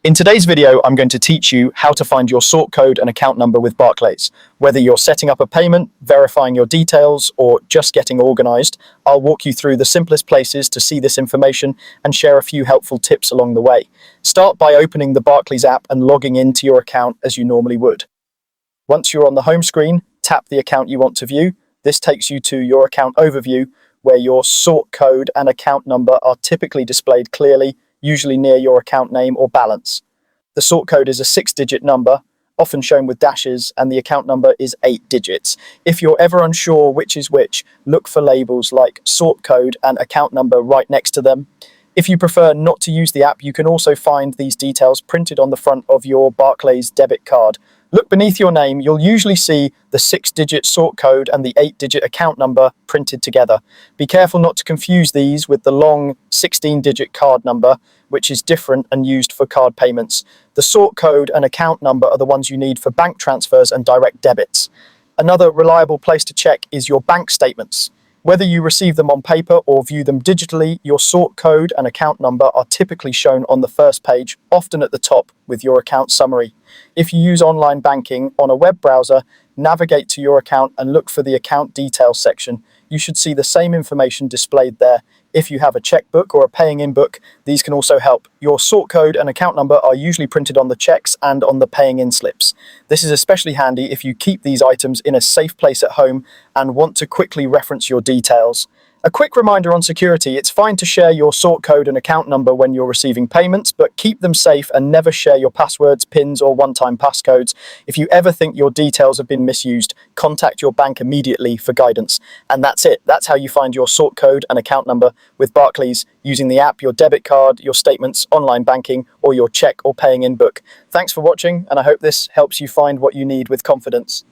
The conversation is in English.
In today's video, I'm going to teach you how to find your sort code and account number with Barclays. Whether you're setting up a payment, verifying your details, or just getting organized, I'll walk you through the simplest places to see this information and share a few helpful tips along the way. Start by opening the Barclays app and logging into your account as you normally would. Once you're on the home screen, tap the account you want to view. This takes you to your account overview, where your sort code and account number are typically displayed clearly, usually near your account name or balance. The sort code is a 6-digit number, often shown with dashes, and the account number is 8 digits. If you're ever unsure which is which, look for labels like sort code and account number right next to them. If you prefer not to use the app, you can also find these details printed on the front of your Barclays debit card. Look beneath your name, you'll usually see the 6-digit sort code and the 8-digit account number printed together. Be careful not to confuse these with the long 16-digit card number, which is different and used for card payments. The sort code and account number are the ones you need for bank transfers and direct debits. Another reliable place to check is your bank statements. Whether you receive them on paper or view them digitally, your sort code and account number are typically shown on the first page, often at the top with your account summary. If you use online banking on a web browser, navigate to your account and look for the account details section. You should see the same information displayed there. If you have a checkbook or a paying in book, these can also help. Your sort code and account number are usually printed on the checks and on the paying in slips. This is especially handy if you keep these items in a safe place at home and want to quickly reference your details. A quick reminder on security: it's fine to share your sort code and account number when you're receiving payments, but keep them safe and never share your passwords, PINs, or one-time passcodes. If you ever think your details have been misused, contact your bank immediately for guidance. And that's it. That's how you find your sort code and account number with Barclays, using the app, your debit card, your statements, online banking, or your check or paying in book. Thanks for watching, and I hope this helps you find what you need with confidence.